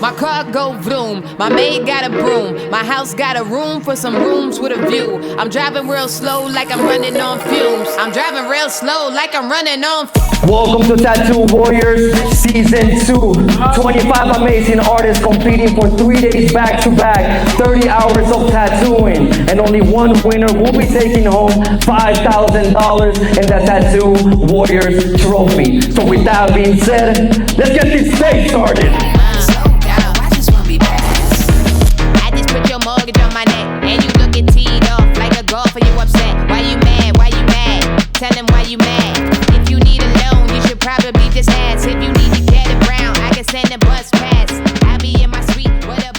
My car go vroom, my maid got a broom, my house got a room for some rooms with a view. I'm driving real slow like I'm running on fumes. I'm driving real slow like I'm running on Welcome to Tattoo Warriors Season 2. 25 amazing artists competing for 3 days back to back, 30 hours of tattooing, and only one winner will be taking home $5,000 in the Tattoo Warriors trophy. So with that being said, let's get this day started. I just put your mortgage on my neck, and you looking teed off like a golfer. You upset? Why you mad? Why you mad? Tell him why you mad. If you need a loan, you should probably just ask. If you need to get it brown, I can send a bus pass. I be in my suite.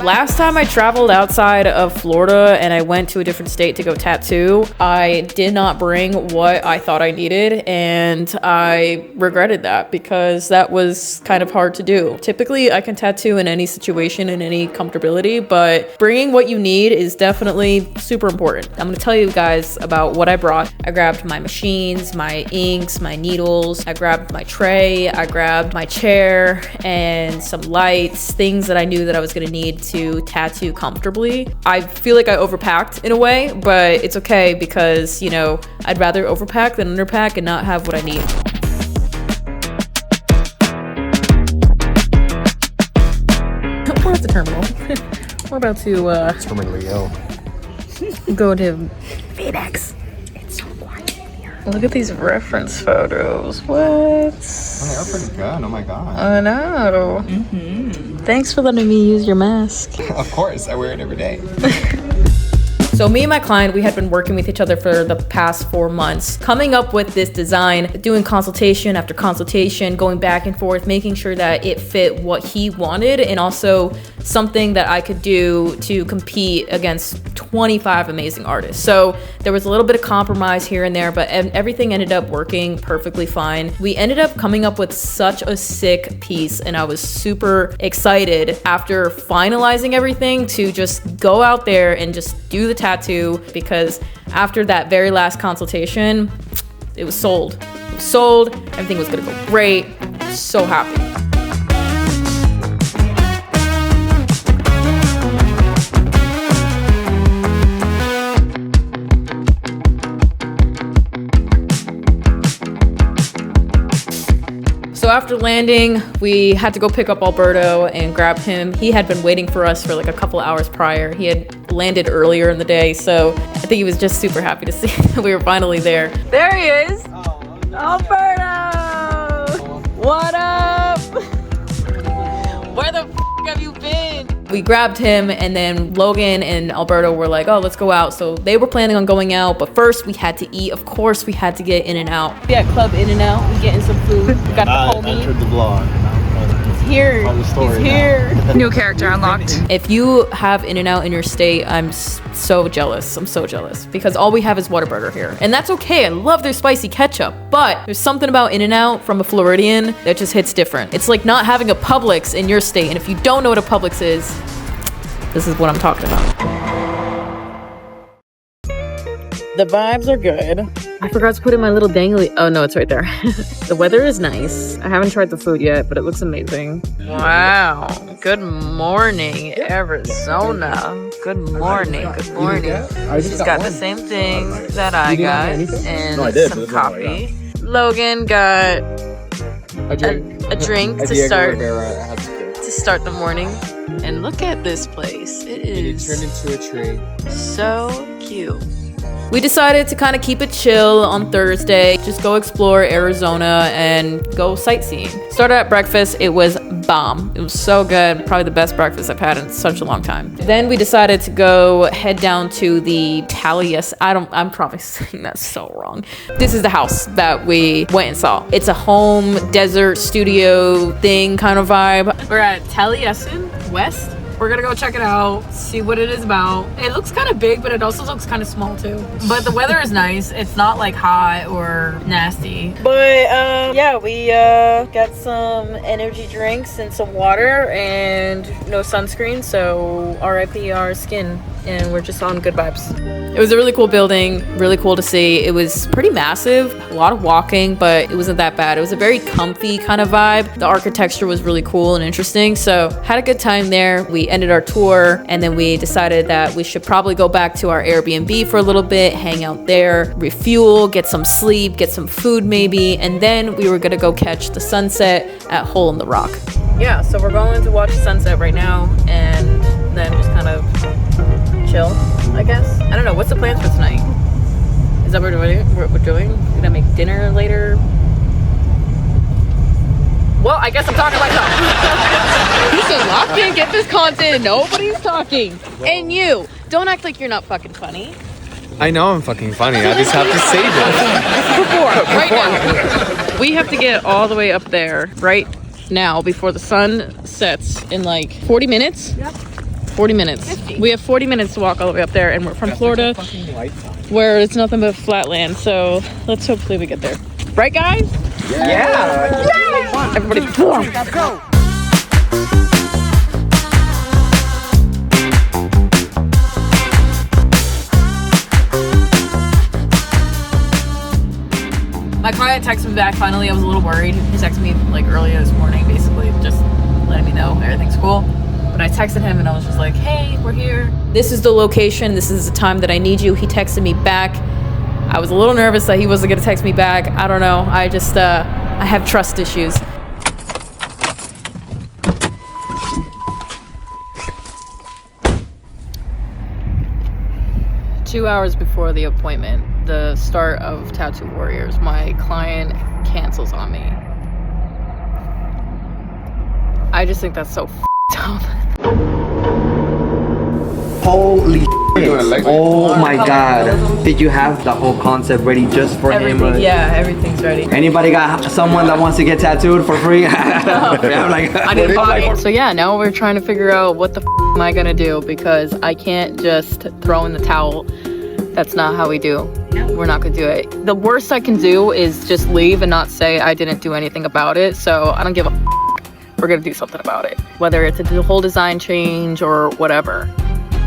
Last time I traveled outside of Florida and I went to a different state to go tattoo, I did not bring what I thought I needed, and I regretted that because that was kind of hard to do. Typically, I can tattoo in any situation, in any comfortability, but bringing what you need is definitely super important. I'm gonna tell you guys about what I brought. I grabbed my machines, my inks, my needles, I grabbed my tray, I grabbed my chair, and some lights, things that I knew that I was gonna need to tattoo comfortably. I feel like I overpacked in a way, but it's okay because, you know, I'd rather overpack than underpack and not have what I need. We're at the terminal. We're about to Terminal Leo. go to FedEx. It's so quiet in here. Look at these reference photos. What? Oh, they are pretty good. Oh my god. I know. Thanks for letting me use your mask. Of course, I wear it every day. So me and my client, we had been working with each other for the past 4 months, coming up with this design, doing consultation after consultation, going back and forth, making sure that it fit what he wanted, and also something that I could do to compete against 25 amazing artists. So there was a little bit of compromise here and there, but everything ended up working perfectly fine. We ended up coming up with such a sick piece, and I was super excited after finalizing everything to just go out there and just do the tattoo, because after that very last consultation, it was sold. It was sold, everything was gonna go great. So happy. So after landing, we had to go pick up Alberto and grab him. He had been waiting for us for like a couple hours prior. He had landed earlier in the day, so I think he was just super happy to see that we were finally there. There he is! Alberto! What up? Where the f have you been? We grabbed him, and then Logan and Alberto were like, oh, let's go out. So they were planning on going out, but first we had to eat. Of course, we had to get In-N-Out. We at Club In-N-Out. We getting some food. We got the homie. I entered the vlog. He's here. He's here. New character unlocked. If you have In-N-Out in your state, I'm so jealous. I'm so jealous because all we have is Whataburger here. And that's okay. I love their spicy ketchup, but there's something about In-N-Out from a Floridian that just hits different. It's like not having a Publix in your state. And if you don't know what a Publix is, this is what I'm talking about. The vibes are good. I forgot to put in my little dangly. Oh no, it's right there. The weather is nice. I haven't tried the food yet, but it looks amazing. Wow. Good morning, Arizona. Good morning. Good morning. She's got the same thing that I got and some coffee. Logan got a drink to start the morning. And look at this place. It is turned into a tree. So cute. We decided to kind of keep it chill on Thursday, just go explore Arizona and go sightseeing. Started at breakfast, it was bomb. It was so good, probably the best breakfast I've had in such a long time. Then we decided to go head down to the I'm probably saying that so wrong. This is the house that we went and saw. It's a home, desert, studio thing kind of vibe. We're at Taliesin West. We're gonna go check it out, see what it is about. It looks kind of big, but it also looks kind of small too. But the weather is nice. It's not like hot or nasty. But yeah, we got some energy drinks and some water and no sunscreen, so RIP our skin. and we're just on good vibes. It was a really cool building, really cool to see. It was pretty massive, a lot of walking, but it wasn't that bad. It was a very comfy kind of vibe. The architecture was really cool and interesting, so had a good time there. We ended our tour, and then we decided that we should probably go back to our Airbnb for a little bit, hang out there, refuel, get some sleep, get some food maybe, and then we were gonna go catch the sunset at Hole in the Rock. Yeah, so we're going to watch the sunset right now, and then just kind of chill, I guess. I don't know, what's the plans for tonight? Is that what we're doing? We're gonna make dinner later? Well, I guess I'm talking myself. He's so locked in, get this content, and nobody's talking. And you, don't act like you're not fucking funny. I know I'm fucking funny. I just have to save it. Right now. We have to get all the way up there right now before the sun sets in like 40 minutes? Yep. 40 minutes. 50. We have 40 minutes to walk all the way up there, and we're from Florida, where it's nothing but flat land. So let's hopefully we get there. Right, guys? Yeah. Everybody, let's go. My client texted me back finally. I was a little worried. He texted me like earlier this morning, basically just letting me know everything's cool. But I texted him and I was just like, hey, we're here. This is the location. This is the time that I need you. He texted me back. I was a little nervous that he wasn't gonna text me back. I don't know. I just, I have trust issues. Two hours before the appointment, the start of Tattoo Warriors, my client cancels on me. I just think that's so f***ed up. Holy shit. Oh my god. Did you have the whole concept ready just for him? Yeah, everything's ready. Anybody got someone that wants to get tattooed for free? Yeah, like, I didn't buy it. So yeah, now we're trying to figure out what the f am I gonna do, because I can't just throw in the towel. That's not how we do. We're not gonna do it. The worst I can do is just leave and not say I didn't do anything about it. So I don't give a f. We're gonna do something about it, whether it's a whole design change or whatever.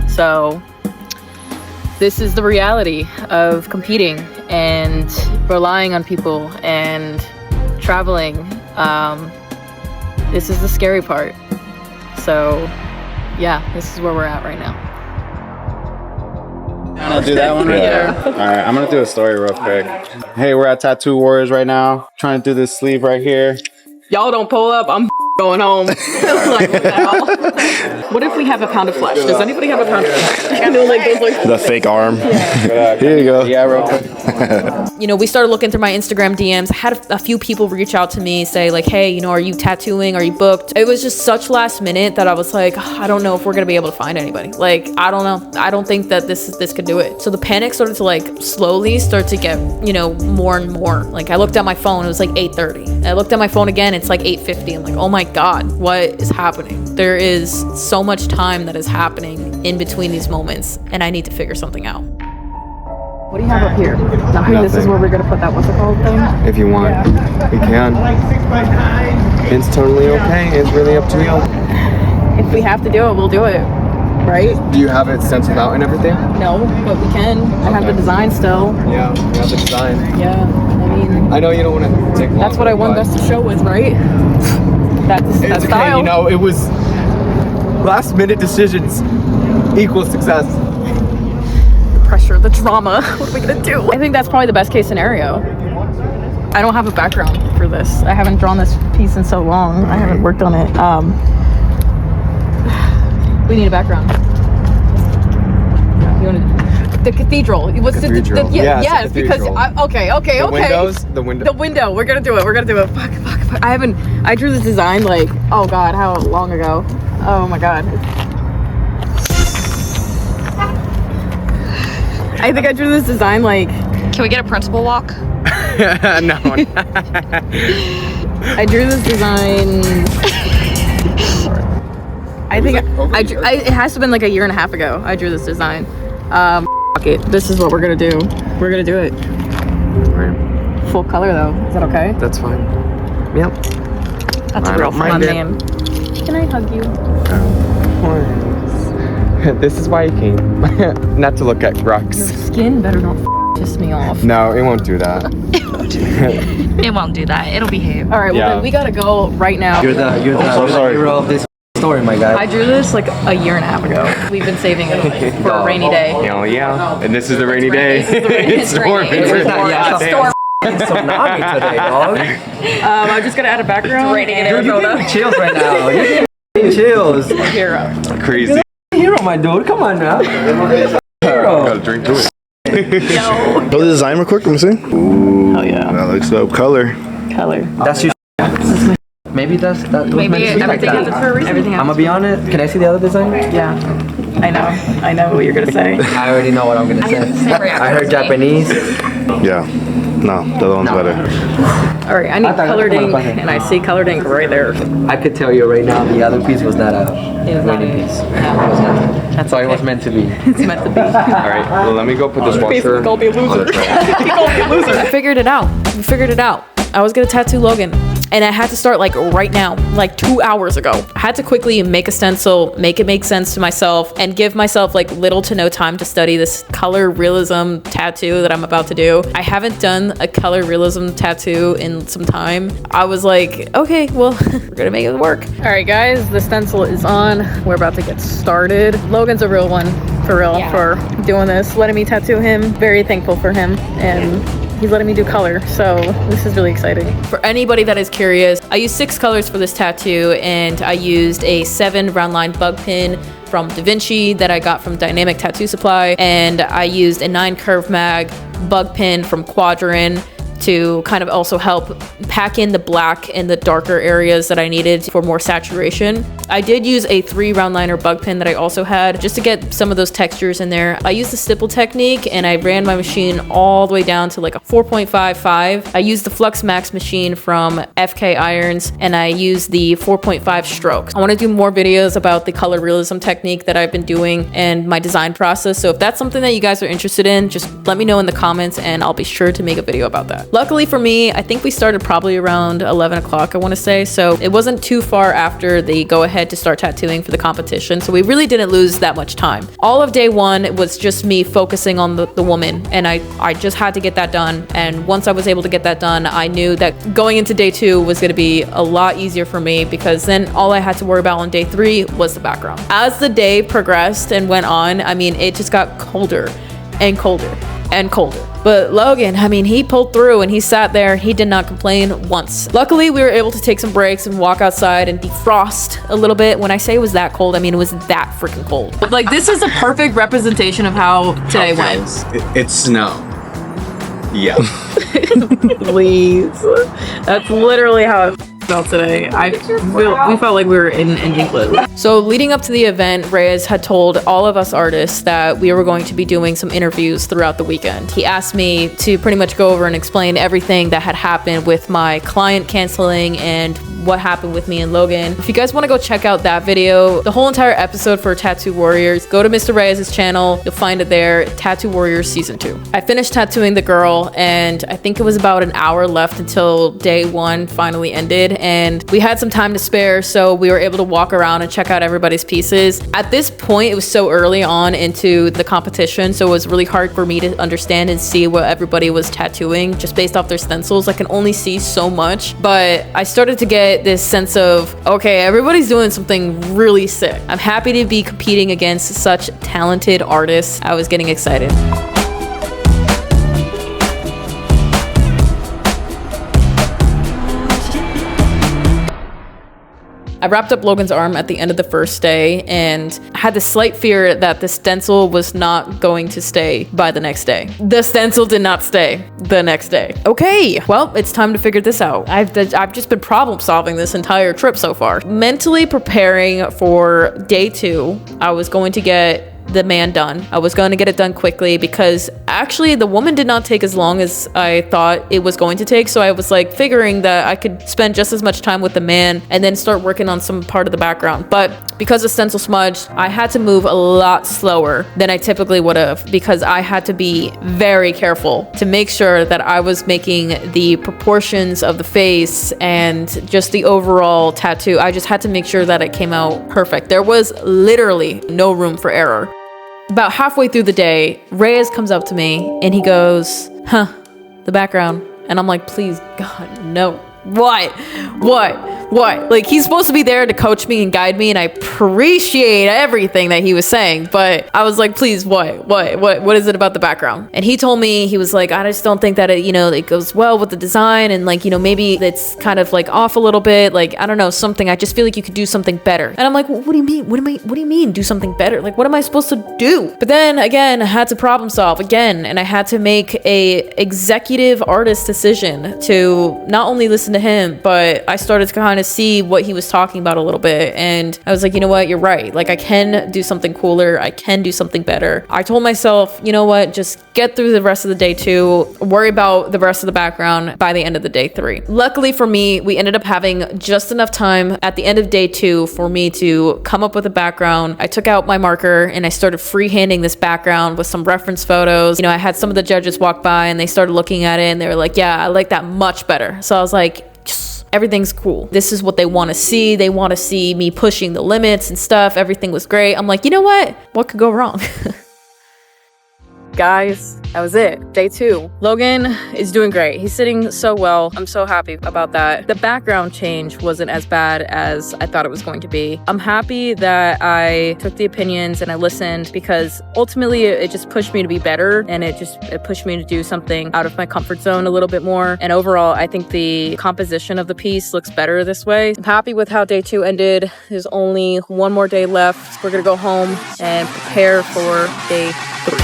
So this is the reality of competing and relying on people and traveling. This is the scary part. So yeah, this is where we're at right now. I'll do that one right there. All right, I'm gonna do a story real quick. Hey, we're at Tattoo Warriors right now, trying to do this sleeve right here. Y'all don't pull up, I'm going home. Like, what the hell? What if we have a pound of flesh? Does anybody have a pound of flesh? I know, like those like the fake arm. Yeah. Here you go. Yeah, real quick. You know, we started looking through my Instagram DMs. I had a few people reach out to me, say like, hey, you know, are you tattooing? Are you booked? It was just such last minute that I was like, I don't know if we're gonna be able to find anybody. Like, I don't know. I don't think that this could do it. So the panic started to like slowly start to get, you know, more and more. Like I looked at my phone, it was like 8:30. I looked at my phone again, it's like 8:50. I'm like, oh my God, what is happening? There is so much time that is happening in between these moments, and I need to figure something out. What do you have up here? Nothing. This is where we're gonna put that, what's it called thing? If you want, we can. It's totally okay. It's really up to you. If we have to do it, we'll do it, right? Do you have it stenciled out and everything? No, but we can. I have the design still. Yeah, we have the design. Yeah, I mean, I know you don't want to take long. that's what I want us to show with, right? That's okay, style. you know, it was last minute decisions equals success. Pressure, the drama. What are we gonna do? I think that's probably the best case scenario. I don't have a background for this. I haven't drawn this piece in so long. I haven't worked on it. We need a background. You want the cathedral? What's cathedral. yes, because The window. We're gonna do it. Fuck. I drew this design like, oh God, how long ago? Oh my God. I think I drew this design like... Can we get a principal walk? No. I drew this design... I think it has to have been like a year and a half ago. I drew this design. Fuck it. This is what we're gonna do. We're gonna do it. Right. Full color though. Is that okay? That's fine. Yep. That's a real fun name. Can I hug you? This is why I came. Not to look at rocks. Skin better not piss me off. No, it won't do that. It won't do that. It'll behave. All right, well then we gotta go right now. You're the hero of this story, my guy. I drew this like a year and a half ago. We've been saving it for a rainy day. Oh yeah, and this is the rainy day. It's storming. Storm. Tsunami today, dog. I'm just gonna add a background. Raining in Arizona. Chills right now. You're getting chills. Hero. Crazy. Hero, my dude. Come on now. Hero. Gotta drink to it. Go to the design real quick. Let me see. Ooh, Oh yeah. that looks dope. Color. Color. That's your. Maybe that was meant to be like Everything happens that. for a reason. Everything I'm happens. gonna be honest. Can I see the other design? Yeah. I know what you're gonna say. I already know what I'm gonna say. I heard Japanese. Yeah. No, the other one's better. All right, I need colored ink, and I see colored ink right there. I could tell you right now, the other piece was not a It was not winning a- piece. No. It was not. That's why it was meant to be. It's meant to be. All right, well let me go put this washer on the tray. I figured it out. We figured it out. I was gonna tattoo Logan, and I had to start like right now, like 2 hours ago. I had to quickly make a stencil, make it make sense to myself, and give myself like little to no time to study this color realism tattoo that I'm about to do. I haven't done a color realism tattoo in some time. I was like, okay, well, we're gonna make it work. All right, guys, the stencil is on. We're about to get started. Logan's a real one, for real, for doing this, letting me tattoo him. Very thankful for him, and he's letting me do color, so this is really exciting. For anybody that is curious, I used 6 colors for this tattoo, and I used a 7 round line bug pin from Da Vinci that I got from Dynamic Tattoo Supply, and I used a 9 curve mag bug pin from Quadrant to kind of also help pack in the black and the darker areas that I needed for more saturation. I did use a 3 round liner bug pen that I also had just to get some of those textures in there. I used the stipple technique and I ran my machine all the way down to like a 4.55. I used the Flux Max machine from FK Irons and I used the 4.5 strokes. I want to do more videos about the color realism technique that I've been doing and my design process. So if that's something that you guys are interested in, just let me know in the comments and I'll be sure to make a video about that. Luckily for me, I think we started probably around 11 o'clock, I want to say. So it wasn't too far after the go ahead to start tattooing for the competition. So we really didn't lose that much time. All of day one was just me focusing on the woman. And I just had to get that done. And once I was able to get that done, I knew that going into day 2 was going to be a lot easier for me because then all I had to worry about on day 3 was the background. As the day progressed and went on, I mean, it just got colder and colder and colder. But Logan, I mean, he pulled through and he sat there. He did not complain once. Luckily, we were able to take some breaks and walk outside and defrost a little bit. When I say it was that cold, I mean, it was that freaking cold. Like, this is a perfect representation of how today went. It's snow. Yeah. Please. That's literally how it felt today. We felt like we were in England. So leading up to the event, Reyes had told all of us artists that we were going to be doing some interviews throughout the weekend. He asked me to pretty much go over and explain everything that had happened with my client canceling and what happened with me and Logan. If you guys want to go check out that video, the whole entire episode for Tattoo Warriors, go to Mr. Reyes' channel. You'll find it there, Tattoo Warriors Season 2. I finished tattooing the girl and I think it was about an hour left until day 1 finally ended. And we had some time to spare, so we were able to walk around and check out everybody's pieces. At this point, it was so early on into the competition, so it was really hard for me to understand and see what everybody was tattooing just based off their stencils. I can only see so much, but I started to get this sense of, okay, everybody's doing something really sick. I'm happy to be competing against such talented artists. I was getting excited. I wrapped up Logan's arm at the end of the first day and had the slight fear that the stencil was not going to stay by the next day. The stencil did not stay the next day. Okay, well, it's time to figure this out. I've just been problem solving this entire trip so far. Mentally preparing for day 2, I was going to get the man done. I was going to get it done quickly because actually the woman did not take as long as I thought it was going to take. So I was like figuring that I could spend just as much time with the man and then start working on some part of the background. But because of stencil smudge, I had to move a lot slower than I typically would have because I had to be very careful to make sure that I was making the proportions of the face and just the overall tattoo. I just had to make sure that it came out perfect. There was literally no room for error. About halfway through the day, Reyes comes up to me and he goes, the background. And I'm like, please, God, no. What? Like, he's supposed to be there to coach me and guide me, and I appreciate everything that he was saying, but I was like, please, what is it about the background? And he told me, he was like, I just don't think that it goes well with the design, and like, maybe it's kind of like off a little bit, like, I don't know, something. I just feel like you could do something better. And I'm like, well, what do you mean? What do you mean do something better? Like, what am I supposed to do? But then again, I had to problem solve again, and I had to make a executive artist decision to not only listen to him, but I started to kind of see what he was talking about a little bit, and I was like, you know what, you're right. Like, I can do something cooler, I can do something better. I told myself, you know what, just get through the rest of the day 2, worry about the rest of the background by the end of the day 3. Luckily for me, we ended up having just enough time at the end of day 2 for me to come up with a background. I took out my marker and I started freehanding this background with some reference photos. I had some of the judges walk by and they started looking at it and they were like, yeah, I like that much better. So I was like, everything's cool. This is what they want to see. They want to see me pushing the limits and stuff. Everything was great. I'm like, you know what? What could go wrong? Guys, that was it. Day 2. Logan is doing great. He's sitting so well. I'm so happy about that. The background change wasn't as bad as I thought it was going to be. I'm happy that I took the opinions and I listened because ultimately it just pushed me to be better, and it pushed me to do something out of my comfort zone a little bit more. And overall, I think the composition of the piece looks better this way. I'm happy with how day 2 ended. There's only one more day left. We're gonna go home and prepare for day 3.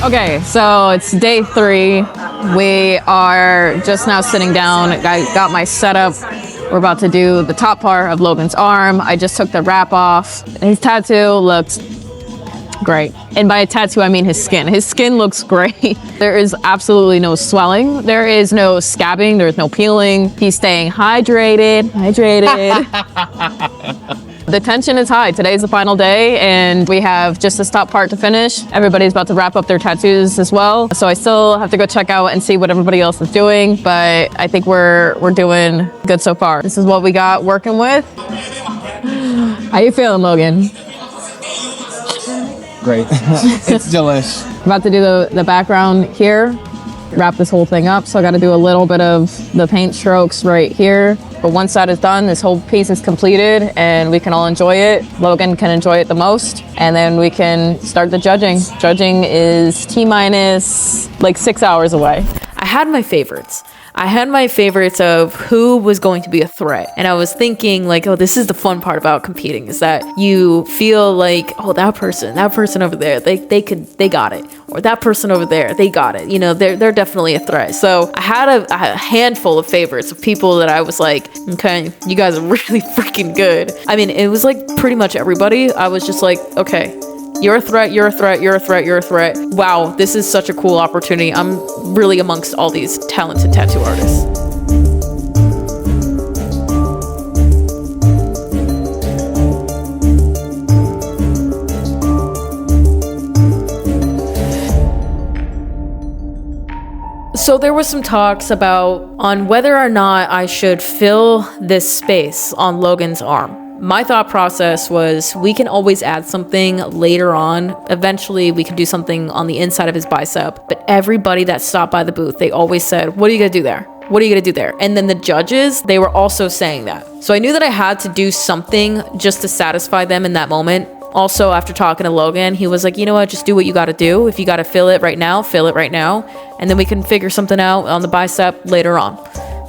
Okay, so it's day 3. We are just now sitting down. I got my setup. We're about to do the top part of Logan's arm. I just took the wrap off. His tattoo looks great. And by a tattoo, I mean his skin. His skin looks great. There is absolutely no swelling. There is no scabbing. There's no peeling. He's staying hydrated. The tension is high. Today's the final day and we have just this top part to finish. Everybody's about to wrap up their tattoos as well. So I still have to go check out and see what everybody else is doing, but I think we're doing good so far. This is what we got working with. How you feeling, Logan? Great. It's delish. About to do the background here. Wrap this whole thing up. So I got to do a little bit of the paint strokes right here. But once that is done, this whole piece is completed and we can all enjoy it. Logan can enjoy it the most. And then we can start the judging. Judging is T-minus like 6 hours away. I had my favorites. Of who was going to be a threat. And I was thinking like, oh, this is the fun part about competing, is that you feel like, oh, that person over there, they got it. Or that person over there, they got it. They're definitely a threat. So I had a handful of favorites of people that I was like, okay, you guys are really freaking good. I mean, it was like pretty much everybody. I was just like, okay, you're a threat, you're a threat, you're a threat, you're a threat. Wow, this is such a cool opportunity. I'm really amongst all these talented tattoo artists. So there was some talks on whether or not I should fill this space on Logan's arm. My thought process was we can always add something later on. Eventually, we could do something on the inside of his bicep. But everybody that stopped by the booth, they always said, what are you going to do there? What are you going to do there? And then the judges, they were also saying that. So I knew that I had to do something just to satisfy them in that moment. Also, after talking to Logan, he was like, you know what, just do what you got to do. If you got to fill it right now, fill it right now. And then we can figure something out on the bicep later on.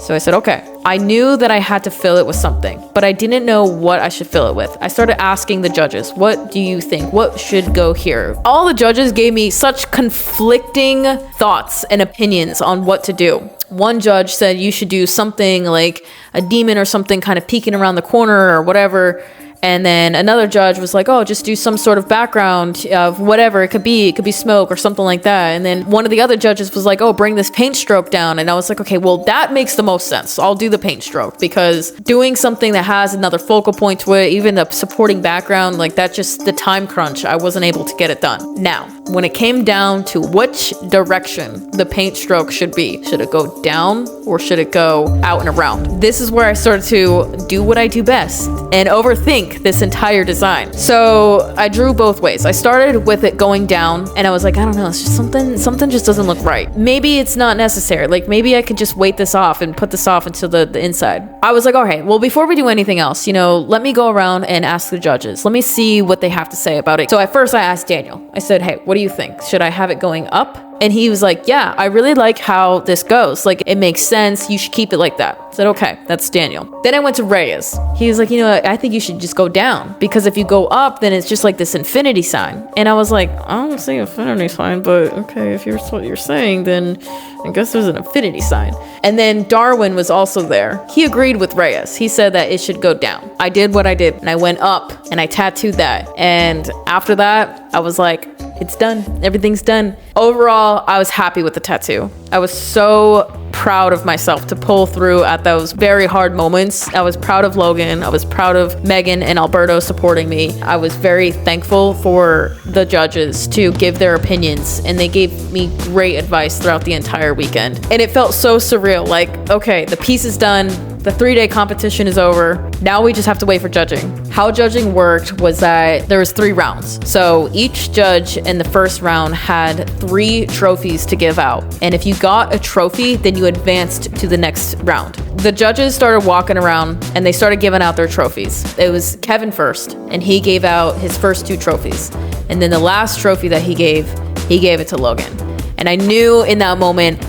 So I said, okay. I knew that I had to fill it with something, but I didn't know what I should fill it with. I started asking the judges, what do you think? What should go here? All the judges gave me such conflicting thoughts and opinions on what to do. One judge said you should do something like a demon or something kind of peeking around the corner or whatever. And then another judge was like, oh, just do some sort of background of whatever it could be smoke or something like that. And then one of the other judges was like, oh, bring this paint stroke down. And I was like, okay, well, that makes the most sense. I'll do the paint stroke, because doing something that has another focal point to it, even the supporting background, like that, just the time crunch, I wasn't able to get it done. Now, when it came down to which direction the paint stroke should be, should it go down or should it go out and around? This is where I started to do what I do best and overthink this entire design. So I drew both ways. I started with it going down, and I was like, I don't know, it's just something just doesn't look right. Maybe it's not necessary. Like maybe I could just wait this off and put this off until the inside. I was like, okay, well, before we do anything else, let me go around and ask the judges. Let me see what they have to say about it. So at first I asked Daniel. I said, hey, what do you think? Should I have it going up? And he was like, yeah, I really like how this goes. Like, it makes sense. You should keep it like that. I said, okay, that's Daniel. Then I went to Reyes. He was like, I think you should just go down, because if you go up, then it's just like this infinity sign. And I was like, I don't see infinity sign, but okay, if you're what you're saying, then I guess there's an infinity sign. And then Darwin was also there. He agreed with Reyes. He said that it should go down. I did what I did, and I went up and I tattooed that. And after that, I was like, it's done. Everything's done. Overall, I was happy with the tattoo. I was so proud of myself to pull through at those very hard moments. I was proud of Logan. I was proud of Megan and Alberto supporting me. I was very thankful for the judges to give their opinions, and they gave me great advice throughout the entire weekend. And it felt so surreal. Like, okay, the piece is done. The 3-day competition is over. Now we just have to wait for judging. How judging worked was that there was 3 rounds. So each judge in the first round had 3 trophies to give out. And if you got a trophy, then you advanced to the next round. The judges started walking around and they started giving out their trophies. It was Kevin first, and he gave out his first 2 trophies. And then the last trophy that he gave it to Logan. And I knew in that moment,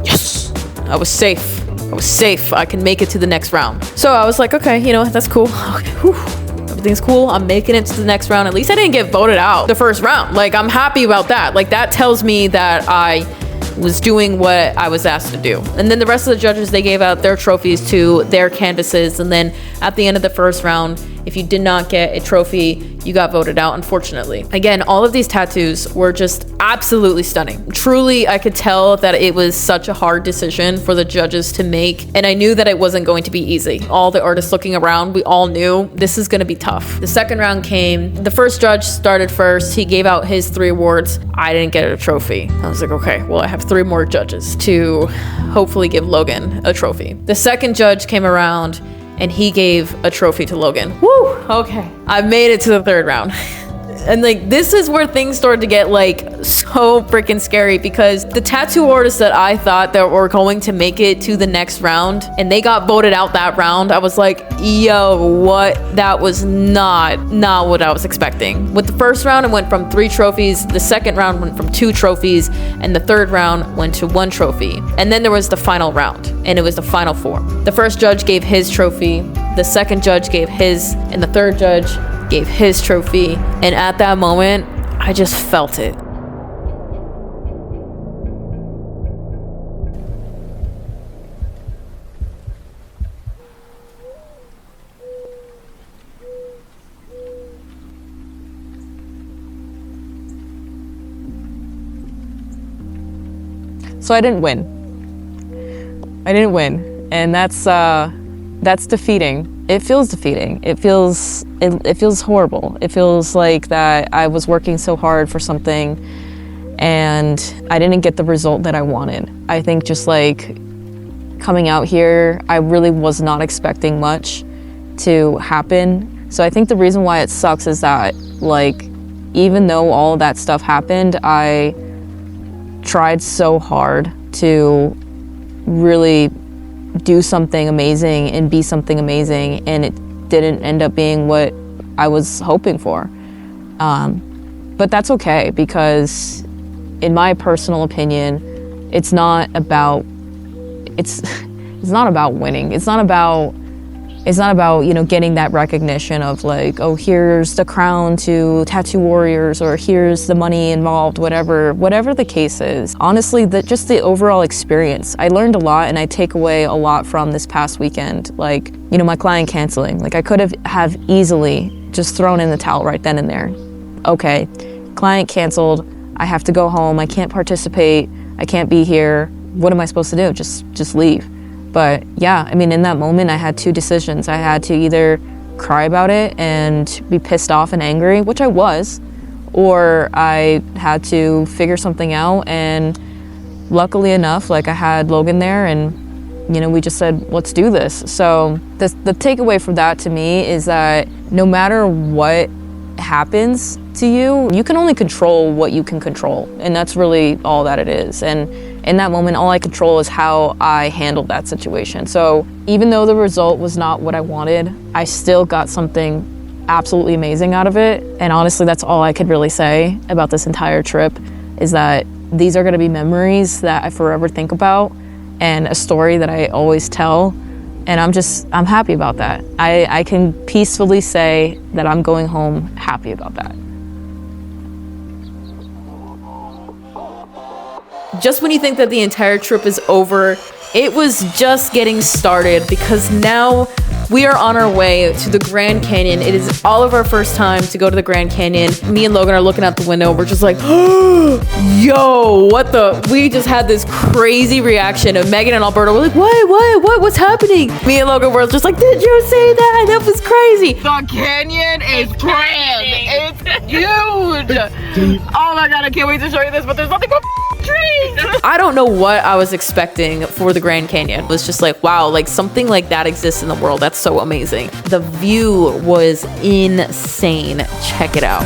yes, I was safe. I can make it to the next round. So I was like, okay, that's cool. Okay, whew. Everything's cool. I'm making it to the next round. At least I didn't get voted out the first round. Like, I'm happy about that. Like, that tells me that I was doing what I was asked to do. And then the rest of the judges, they gave out their trophies to their canvases. And then at the end of the first round, if you did not get a trophy, you got voted out, unfortunately. Again, all of these tattoos were just absolutely stunning. Truly, I could tell that it was such a hard decision for the judges to make. And I knew that it wasn't going to be easy. All the artists looking around, we all knew this is gonna be tough. The second round came. The first judge started first. He gave out his 3 awards. I didn't get a trophy. I was like, okay, well, I have 3 more judges to hopefully give Logan a trophy. The second judge came around and he gave a trophy to Logan. Woo, okay. I made it to the 3rd round. And like, this is where things started to get like so freaking scary, because the tattoo artists that I thought that were going to make it to the next round, and they got voted out that round, I was like, yo, what? That was not what I was expecting. With the first round, it went from 3 trophies. The second round went from 2 trophies, and the 3rd round went to 1 trophy. And then there was the final round, and it was the final 4. The first judge gave his trophy, the second judge gave his, and the 3rd judge gave his trophy. And at that moment, I just felt it. So I didn't win. And that's defeating. It feels defeating. It feels horrible. It feels like that I was working so hard for something and I didn't get the result that I wanted. I think just like coming out here, I really was not expecting much to happen. So I think the reason why it sucks is that, like, even though all of that stuff happened, I tried so hard to really do something amazing and be something amazing, and it didn't end up being what I was hoping for. But that's okay, because in my personal opinion, it's not about winning. It's not about, you know, getting that recognition of like, oh, here's the crown to tattoo warriors, or here's the money involved, whatever the case is. Honestly, just the overall experience. I learned a lot, and I take away a lot from this past weekend. Like, you know, my client canceling. Like, I could have easily just thrown in the towel right then and there. Okay, client canceled. I have to go home. I can't participate. I can't be here. What am I supposed to do? Just leave. But yeah, I mean, in that moment, I had two decisions. I had to either cry about it and be pissed off and angry, which I was, or I had to figure something out. And luckily enough, like, I had Logan there, and, you know, we just said, let's do this. So the takeaway from that to me is that no matter what happens to you, you can only control what you can control. And that's really all that it is. And in that moment, all I control is how I handled that situation. So even though the result was not what I wanted, I still got something absolutely amazing out of it. And honestly, that's all I could really say about this entire trip, is that these are gonna be memories that I forever think about, and a story that I always tell. And I'm happy about that. I can peacefully say that I'm going home happy about that. Just when you think that the entire trip is over, it was just getting started, because now we are on our way to the Grand Canyon. It is all of our first time to go to the Grand Canyon. Me and Logan are looking out the window. We're just like, yo, what the? We just had this crazy reaction of Megan and Alberto. We're like, what's happening? Me and Logan were just like, did you see that? That was crazy. The canyon is grand. It's huge. Oh my God, I can't wait to show you this, but there's nothing but trees. I don't know what I was expecting for the Grand Canyon. It was just like, wow, like something like that exists in the world. That's so amazing. The view was insane. Check it out.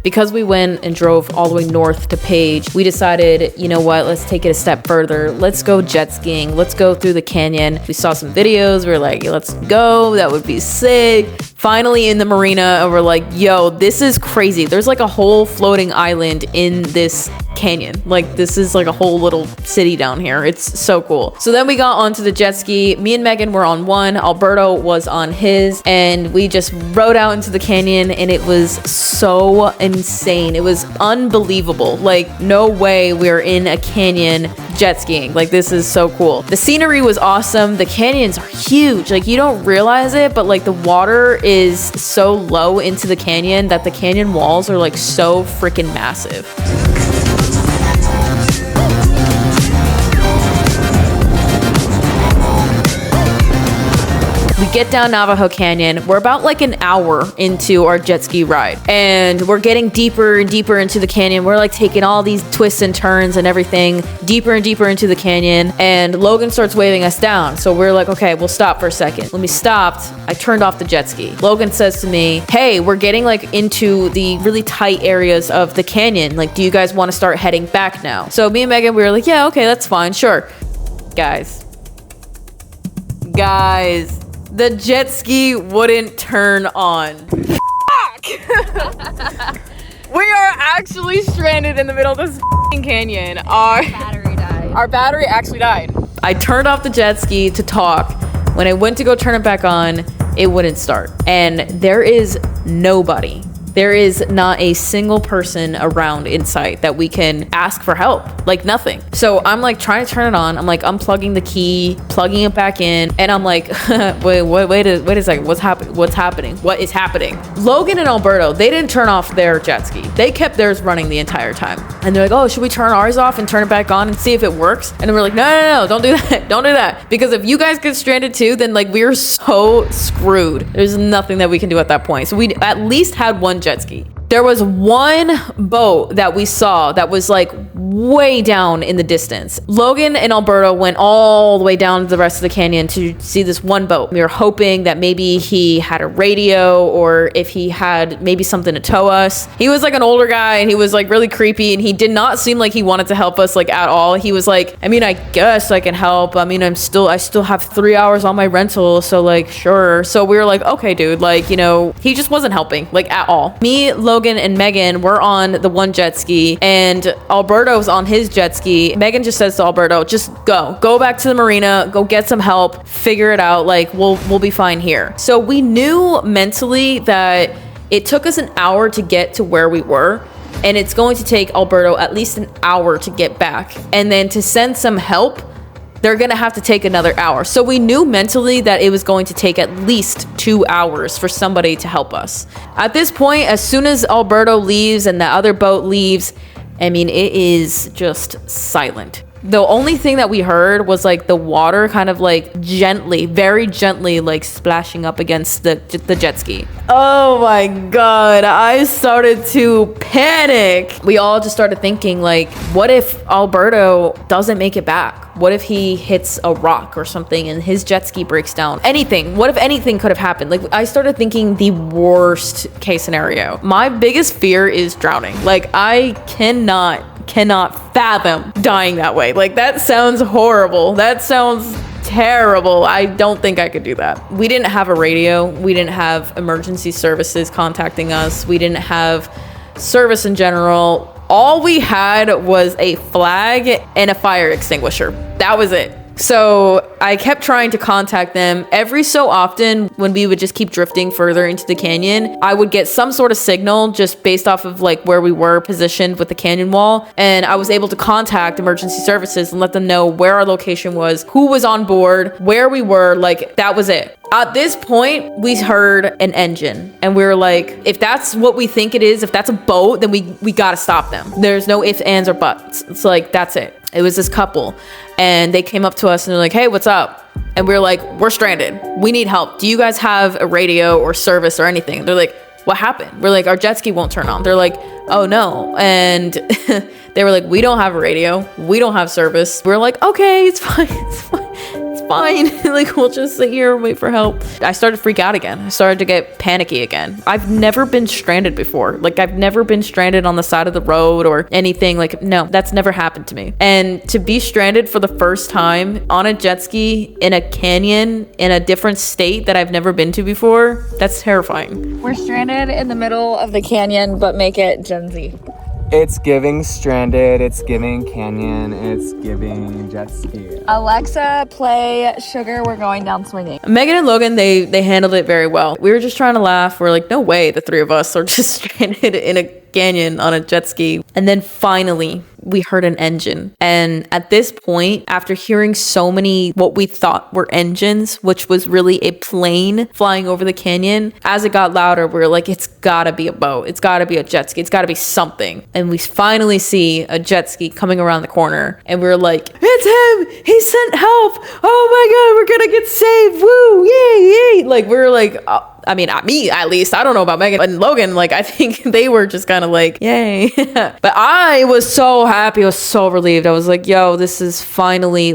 Because we went and drove all the way north to Page, we decided, you know what, let's take it a step further. Let's go jet skiing. Let's go through the canyon. We saw some videos. We were like, let's go. That would be sick. Finally in the marina, and we're like, yo, this is crazy. There's like a whole floating island in this canyon. Like, this is like a whole little city down here. It's so cool. So then we got onto the jet ski. Me and Megan were on one. Alberto was on his, and we just rode out into the canyon, and it was so insane. It was unbelievable. Like, no way we're in a canyon jet skiing. Like, this is so cool. The scenery was awesome. The canyons are huge. Like, you don't realize it, but like the water is so low into the canyon that the canyon walls are like so freaking massive. We get down Navajo Canyon. We're about like an hour into our jet ski ride, and we're getting deeper and deeper into the canyon. We're like taking all these twists and turns and everything deeper and deeper into the canyon, and Logan starts waving us down. So we're like, okay, we'll stop for a second. When we stopped, I turned off the jet ski. Logan says to me, hey, we're getting like into the really tight areas of the canyon. Like, do you guys want to start heading back now? So me and Megan, we were like, yeah, okay, that's fine, sure. Guys, the jet ski wouldn't turn on. Fuck! We are actually stranded in the middle of this canyon. Our battery actually died. I turned off the jet ski to talk. When I went to go turn it back on, it wouldn't start. And there is nobody. There is not a single person around in sight that we can ask for help. Like, nothing. So I'm like trying to turn it on. I'm like unplugging the key, plugging it back in, and I'm like, wait a second. What's happening? What is happening? Logan and Alberto, they didn't turn off their jet ski. They kept theirs running the entire time. And they're like, oh, should we turn ours off and turn it back on and see if it works? And then we're like, no, don't do that. Don't do that. Because if you guys get stranded too, then like we're so screwed. There's nothing that we can do at that point. So we at least had one jet ski. There was one boat that we saw that was like way down in the distance. Logan and Alberto went all the way down to the rest of the canyon to see this one boat. We were hoping that maybe he had a radio, or if he had maybe something to tow us. He was like an older guy, and he was like really creepy, and he did not seem like he wanted to help us like at all. He was like, I mean, I guess I can help. I mean, I still have 3 hours on my rental, so like, sure. So we were like, okay, dude, like, you know, he just wasn't helping like at all. Me, Logan, and Megan were on the one jet ski, and Alberto's on his jet ski. Megan just says to Alberto, just go back to the marina, go get some help, figure it out, like we'll be fine here. So we knew mentally that it took us an hour to get to where we were, and it's going to take Alberto at least an hour to get back, and then to send some help, they're gonna have to take another hour. So we knew mentally that it was going to take at least 2 hours for somebody to help us. At this point, as soon as Alberto leaves and the other boat leaves, I mean, it is just silent. The only thing that we heard was like the water kind of like gently, very gently, like splashing up against the jet ski. Oh my God, I started to panic. We all just started thinking like, what if Alberto doesn't make it back? What if he hits a rock or something and his jet ski breaks down? Anything. What if anything could have happened? Like, I started thinking the worst case scenario. My biggest fear is drowning. Like, I cannot fathom dying that way. Like, that sounds horrible. That sounds terrible. I don't think I could do that. We didn't have a radio. We didn't have emergency services contacting us. We didn't have service in general. All we had was a flag and a fire extinguisher. That was it. So I kept trying to contact them. Every so often, when we would just keep drifting further into the canyon, I would get some sort of signal just based off of like where we were positioned with the canyon wall. And I was able to contact emergency services and let them know where our location was, who was on board, where we were. Like, that was it. At this point, we heard an engine, and we were like, if that's what we think it is, if that's a boat, then we gotta stop them. There's no ifs, ands, or buts. It's like, that's it. It was this couple, and they came up to us and they're like, hey, what's up? And we were like, we're stranded. We need help. Do you guys have a radio or service or anything? They're like, what happened? We're like, our jet ski won't turn on. They're like, oh no. And they were like, we don't have a radio. We don't have service. We're like, okay, it's fine. It's fine. It's fine. Like, we'll just sit here and wait for help. I started to freak out again. I started to get panicky again. I've never been stranded before. Like, I've never been stranded on the side of the road or anything. Like, no, that's never happened to me. And to be stranded for the first time on a jet ski in a canyon in a different state that I've never been to before, that's terrifying. We're stranded in the middle of the canyon, but make it Gen Z. It's giving stranded, it's giving canyon, it's giving jet ski. Alexa, play Sugar, We're Going Down Swinging. Megan and Logan, they handled it very well. We were just trying to laugh. We're like, no way the three of us are just stranded in a canyon on a jet ski. And then finally, we heard an engine. And at this point, after hearing so many what we thought were engines, which was really a plane flying over the canyon, as it got louder, we were like, it's gotta be a boat. It's gotta be a jet ski. It's gotta be something. And we finally see a jet ski coming around the corner. And we were like, it's him! He sent help! Oh my God, we're gonna get saved! Woo! Yay! Yay! Like, we were like, I mean, me at least. I don't know about Megan and Logan. Like, I think they were just kind of like, yay. But I was so happy. I was so relieved. I was like, yo, this is finally,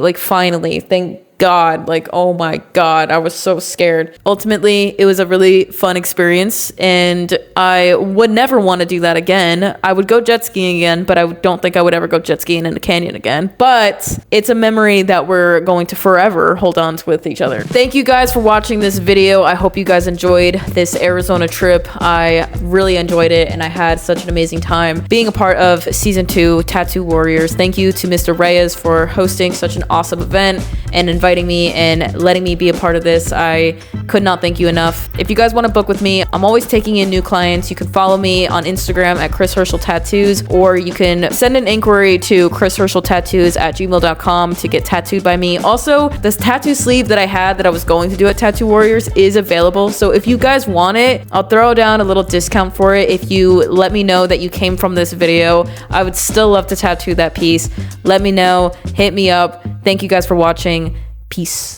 thank God. Like, oh my God, I was so scared. Ultimately, it was a really fun experience, and I would never want to do that again. I would go jet skiing again, but I don't think I would ever go jet skiing in a canyon again. But it's a memory that we're going to forever hold on to with each other. Thank you guys for watching this video. I hope you guys enjoyed this Arizona trip. I really enjoyed it, and I had such an amazing time being a part of season 2 Tattoo Warriors. Thank you to Mr. Reyes for hosting such an awesome event and inviting me and letting me be a part of this. I could not thank you enough. If you guys want to book with me, I'm always taking in new clients. You can follow me on Instagram at Chris Herschel Tattoos, or you can send an inquiry to chrisherscheltattoos@gmail.com to get tattooed by me. Also, this tattoo sleeve that I had that I was going to do at Tattoo Warriors is available. So if you guys want it, I'll throw down a little discount for it. If you let me know that you came from this video, I would still love to tattoo that piece. Let me know, hit me up. Thank you guys for watching. Peace.